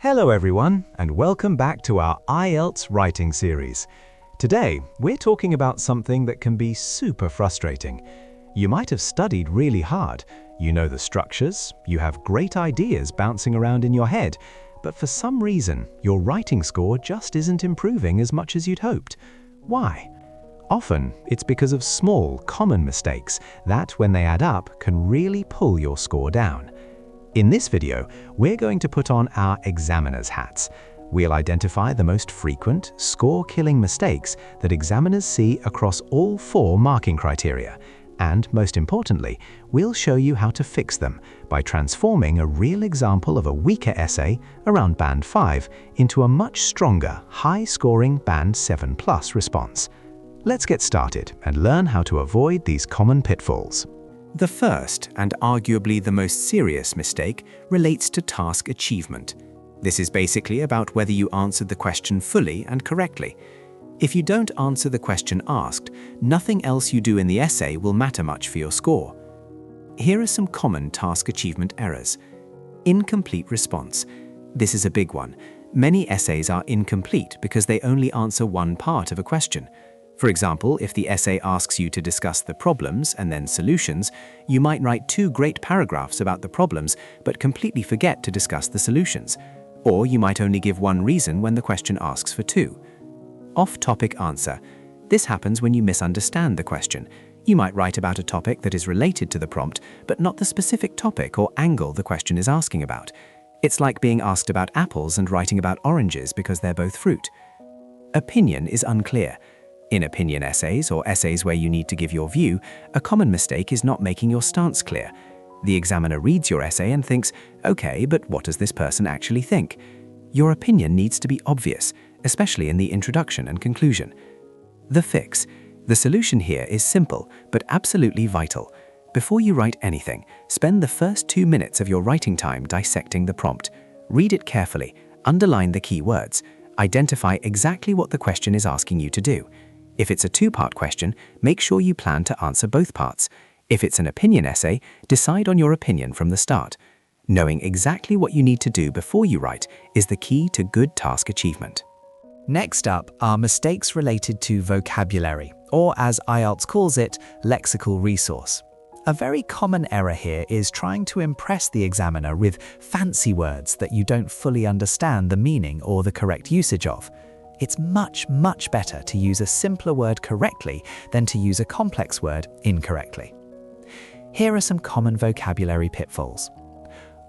Hello everyone, and welcome back to our IELTS Writing series. Today, we're talking about something that can be super frustrating. You might have studied really hard, you know the structures, you have great ideas bouncing around in your head, but for some reason, your writing score just isn't improving as much as you'd hoped. Why? Often, it's because of small, common mistakes that, when they add up, can really pull your score down. In this video, we're going to put on our examiner's hats. We'll identify the most frequent, score-killing mistakes that examiners see across all 4 marking criteria. And most importantly, we'll show you how to fix them by transforming a real example of a weaker essay around Band 5 into a much stronger, high-scoring Band 7+ response. Let's get started and learn how to avoid these common pitfalls. The first, and arguably the most serious mistake, relates to task achievement. This is basically about whether you answered the question fully and correctly. If you don't answer the question asked, nothing else you do in the essay will matter much for your score. Here are some common task achievement errors. Incomplete response. This is a big one. Many essays are incomplete because they only answer one part of a question. For example, if the essay asks you to discuss the problems and then solutions, you might write 2 great paragraphs about the problems but completely forget to discuss the solutions. Or you might only give 1 reason when the question asks for 2. Off-topic answer. This happens when you misunderstand the question. You might write about a topic that is related to the prompt, but not the specific topic or angle the question is asking about. It's like being asked about apples and writing about oranges because they're both fruit. Opinion is unclear. In opinion essays, or essays where you need to give your view, a common mistake is not making your stance clear. The examiner reads your essay and thinks, okay, but what does this person actually think? Your opinion needs to be obvious, especially in the introduction and conclusion. The fix. The solution here is simple, but absolutely vital. Before you write anything, spend the first 2 minutes of your writing time dissecting the prompt. Read it carefully, underline the key words, identify exactly what the question is asking you to do. If it's a 2-part question, make sure you plan to answer both parts. If it's an opinion essay, decide on your opinion from the start. Knowing exactly what you need to do before you write is the key to good task achievement. Next up are mistakes related to vocabulary, or as IELTS calls it, lexical resource. A very common error here is trying to impress the examiner with fancy words that you don't fully understand the meaning or the correct usage of. It's much better to use a simpler word correctly than to use a complex word incorrectly. Here are some common vocabulary pitfalls.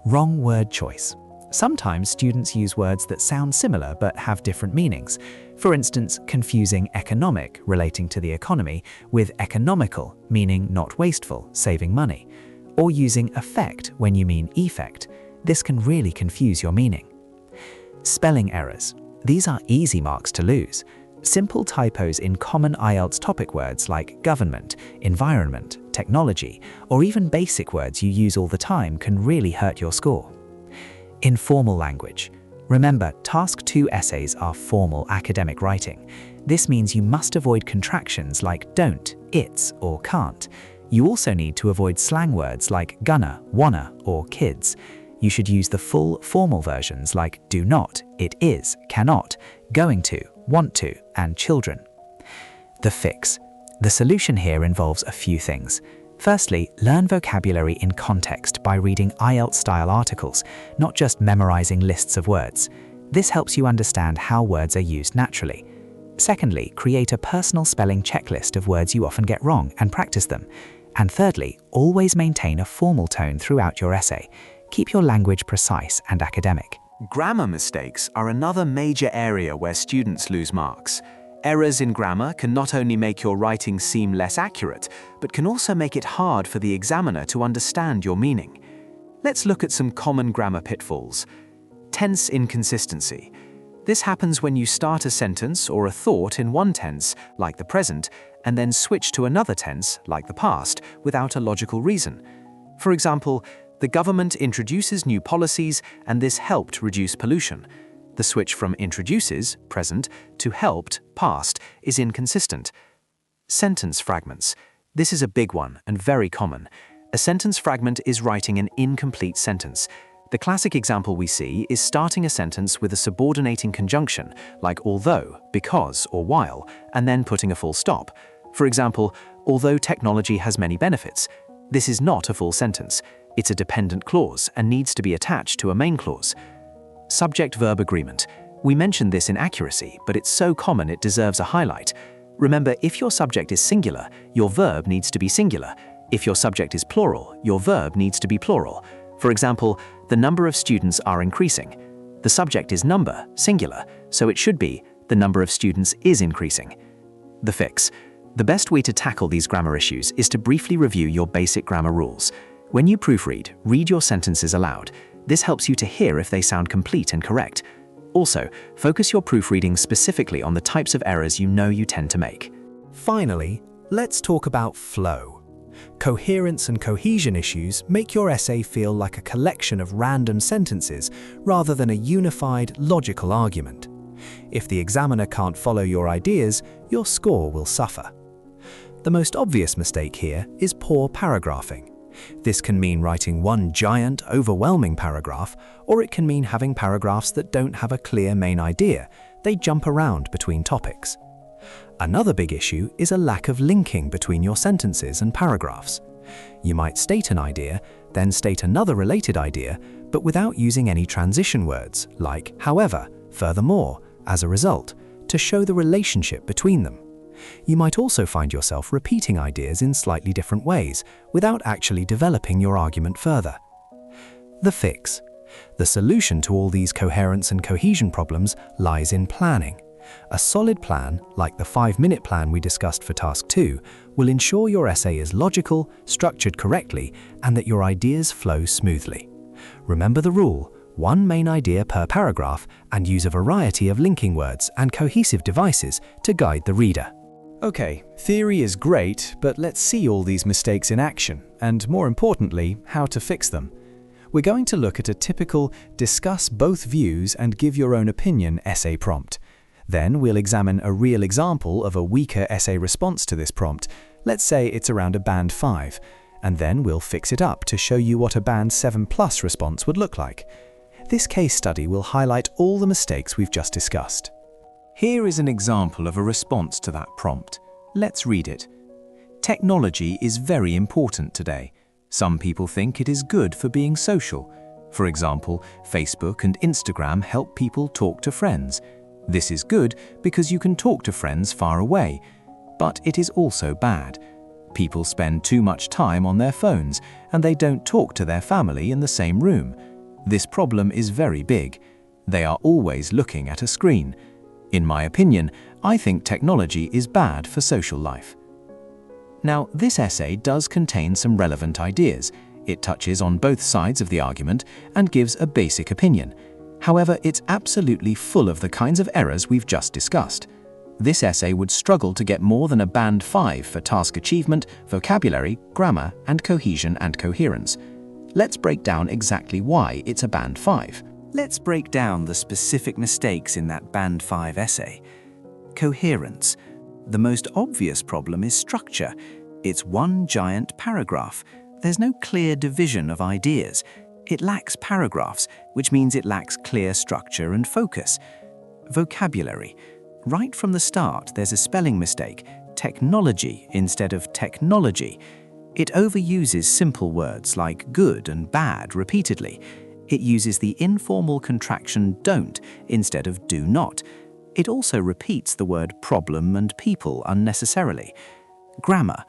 Wrong word choice. Sometimes students use words that sound similar but have different meanings. For instance, confusing economic, relating to the economy, with economical, meaning not wasteful, saving money. Or using effect when you mean effect. This can really confuse your meaning. Spelling errors. These are easy marks to lose. Simple typos in common IELTS topic words like government, environment, technology, or even basic words you use all the time can really hurt your score. Informal language. Remember, Task 2 essays are formal academic writing. This means you must avoid contractions like don't, it's, or can't. You also need to avoid slang words like gonna, wanna, or kids. You should use the full formal versions like do not, it is, cannot, going to, want to, and children. The fix. The solution here involves a few things. Firstly, learn vocabulary in context by reading IELTS-style articles, not just memorizing lists of words. This helps you understand how words are used naturally. Secondly, create a personal spelling checklist of words you often get wrong and practice them. And thirdly, always maintain a formal tone throughout your essay. Keep your language precise and academic. Grammar mistakes are another major area where students lose marks. Errors in grammar can not only make your writing seem less accurate, but can also make it hard for the examiner to understand your meaning. Let's look at some common grammar pitfalls. Tense inconsistency. This happens when you start a sentence or a thought in one tense, like the present, and then switch to another tense, like the past, without a logical reason. For example, the government introduces new policies and this helped reduce pollution. The switch from introduces, present, to helped, past, is inconsistent. Sentence fragments. This is a big one and very common. A sentence fragment is writing an incomplete sentence. The classic example we see is starting a sentence with a subordinating conjunction, like although, because, or while, and then putting a full stop. For example, although technology has many benefits, this is not a full sentence. It's a dependent clause and needs to be attached to a main clause. Subject-verb agreement. We mentioned this in accuracy, but it's so common it deserves a highlight. Remember, if your subject is singular, your verb needs to be singular. If your subject is plural, your verb needs to be plural. For example, the number of students are increasing. The subject is number, singular, so it should be the number of students is increasing. The fix. The best way to tackle these grammar issues is to briefly review your basic grammar rules. When you proofread, read your sentences aloud. This helps you to hear if they sound complete and correct. Also, focus your proofreading specifically on the types of errors you know you tend to make. Finally, let's talk about flow. Coherence and cohesion issues make your essay feel like a collection of random sentences rather than a unified, logical argument. If the examiner can't follow your ideas, your score will suffer. The most obvious mistake here is poor paragraphing. This can mean writing one giant, overwhelming paragraph, or it can mean having paragraphs that don't have a clear main idea. They jump around between topics. Another big issue is a lack of linking between your sentences and paragraphs. You might state an idea, then state another related idea, but without using any transition words like however, furthermore, as a result, to show the relationship between them. You might also find yourself repeating ideas in slightly different ways without actually developing your argument further. The fix. The solution to all these coherence and cohesion problems lies in planning. A solid plan, like the 5-minute plan we discussed for Task 2, will ensure your essay is logical, structured correctly, and that your ideas flow smoothly. Remember the rule: one main idea per paragraph, and use a variety of linking words and cohesive devices to guide the reader. Okay, theory is great, but let's see all these mistakes in action, and more importantly, how to fix them. We're going to look at a typical discuss both views and give your own opinion essay prompt. Then we'll examine a real example of a weaker essay response to this prompt. Let's say it's around a band 5, and then we'll fix it up to show you what a band 7+ response would look like. This case study will highlight all the mistakes we've just discussed. Here is an example of a response to that prompt. Let's read it. Technology is very important today. Some people think it is good for being social. For example, Facebook and Instagram help people talk to friends. This is good because you can talk to friends far away. But it is also bad. People spend too much time on their phones and they don't talk to their family in the same room. This problem is very big. They are always looking at a screen. In my opinion, I think technology is bad for social life. Now, this essay does contain some relevant ideas. It touches on both sides of the argument and gives a basic opinion. However, it's absolutely full of the kinds of errors we've just discussed. This essay would struggle to get more than a band 5 for task achievement, vocabulary, grammar, and cohesion and coherence. Let's break down exactly why it's a band 5. Let's break down the specific mistakes in that band 5 essay. Coherence. The most obvious problem is structure. It's one giant paragraph. There's no clear division of ideas. It lacks paragraphs, which means it lacks clear structure and focus. Vocabulary. Right from the start, there's a spelling mistake, technology instead of technology. It overuses simple words like good and bad repeatedly. It uses the informal contraction don't instead of do not. It also repeats the word problem and people unnecessarily. Grammar.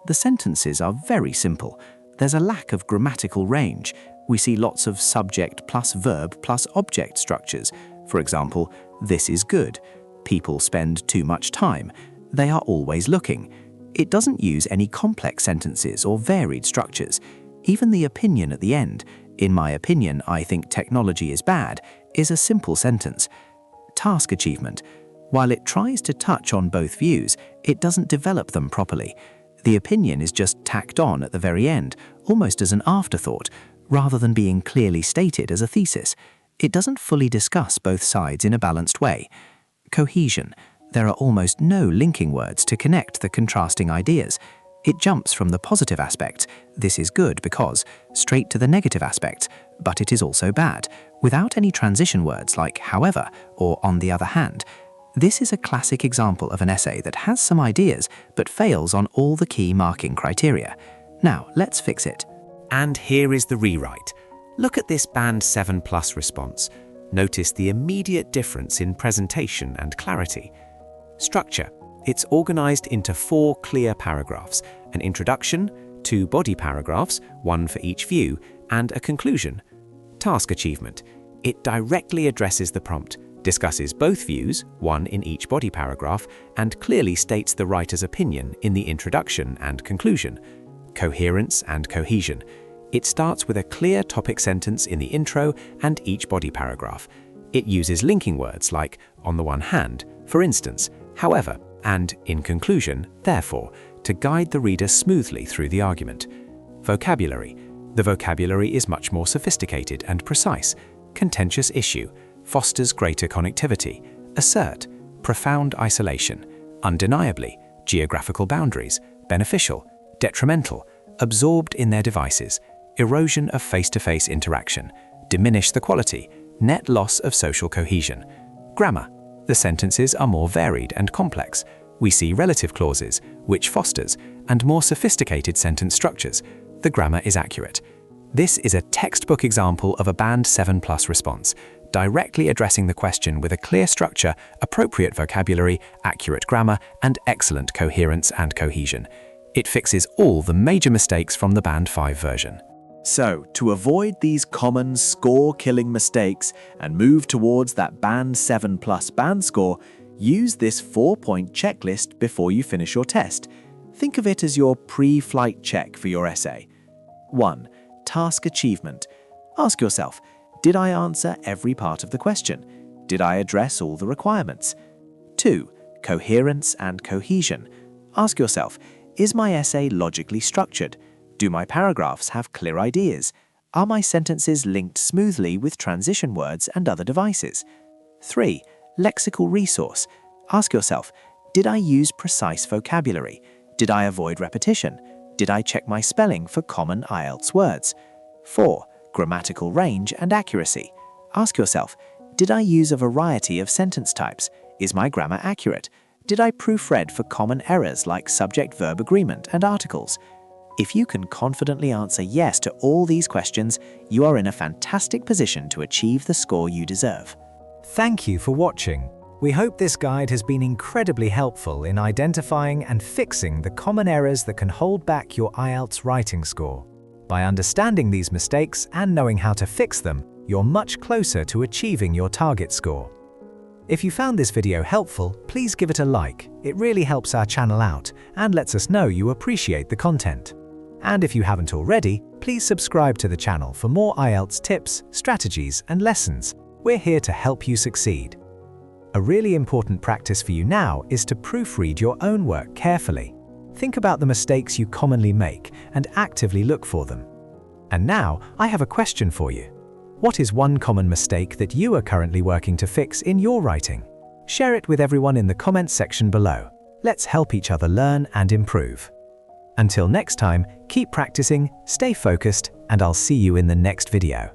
The sentences are very simple. There's a lack of grammatical range. We see lots of subject plus verb plus object structures. For example, this is good. People spend too much time. They are always looking. It doesn't use any complex sentences or varied structures. Even the opinion at the end, in my opinion, I think technology is bad, is a simple sentence. Task achievement. While it tries to touch on both views, it doesn't develop them properly. The opinion is just tacked on at the very end, almost as an afterthought, rather than being clearly stated as a thesis. It doesn't fully discuss both sides in a balanced way. Cohesion. There are almost no linking words to connect the contrasting ideas. It jumps from the positive aspect, "this is good because," straight to the negative aspect, "but it is also bad," without any transition words like "however" or "on the other hand." This is a classic example of an essay that has some ideas but fails on all the key marking criteria. Now, let's fix it. And here is the rewrite. Look at this Band 7+ response. Notice the immediate difference in presentation and clarity. Structure. It's organized into 4 clear paragraphs: an introduction, 2 body paragraphs, 1 for each view, and a conclusion. Task achievement. It directly addresses the prompt, discusses both views, 1 in each body paragraph, and clearly states the writer's opinion in the introduction and conclusion. Coherence and cohesion. It starts with a clear topic sentence in the intro and each body paragraph. It uses linking words like "on the one hand," for instance, "however," and "in conclusion," therefore, to guide the reader smoothly through the argument. Vocabulary. The vocabulary is much more sophisticated and precise. Contentious issue. Fosters greater connectivity. Assert. Profound isolation. Undeniably. Geographical boundaries. Beneficial. Detrimental. Absorbed in their devices. Erosion of face-to-face interaction. Diminish the quality. Net loss of social cohesion. Grammar. The sentences are more varied and complex. We see relative clauses, which fosters, and more sophisticated sentence structures. The grammar is accurate. This is a textbook example of a Band 7+ response, directly addressing the question with a clear structure, appropriate vocabulary, accurate grammar, and excellent coherence and cohesion. It fixes all the major mistakes from the Band 5 version. So, to avoid these common score-killing mistakes and move towards that Band 7+ band score, use this 4-point checklist before you finish your test. Think of it as your pre-flight check for your essay. 1. Task achievement. Ask yourself, did I answer every part of the question? Did I address all the requirements? 2. Coherence and cohesion. Ask yourself, is my essay logically structured? Do my paragraphs have clear ideas? Are my sentences linked smoothly with transition words and other devices? 3. Lexical resource. Ask yourself, did I use precise vocabulary? Did I avoid repetition? Did I check my spelling for common IELTS words? 4. Grammatical range and accuracy. Ask yourself, did I use a variety of sentence types? Is my grammar accurate? Did I proofread for common errors like subject-verb agreement and articles? If you can confidently answer yes to all these questions, you are in a fantastic position to achieve the score you deserve. Thank you for watching. We hope this guide has been incredibly helpful in identifying and fixing the common errors that can hold back your IELTS writing score. By understanding these mistakes and knowing how to fix them, you're much closer to achieving your target score. If you found this video helpful, please give it a like. It really helps our channel out and lets us know you appreciate the content. And if you haven't already, please subscribe to the channel for more IELTS tips, strategies, and lessons. We're here to help you succeed. A really important practice for you now is to proofread your own work carefully. Think about the mistakes you commonly make and actively look for them. And now, I have a question for you. What is one common mistake that you are currently working to fix in your writing? Share it with everyone in the comments section below. Let's help each other learn and improve. Until next time, keep practicing, stay focused, and I'll see you in the next video.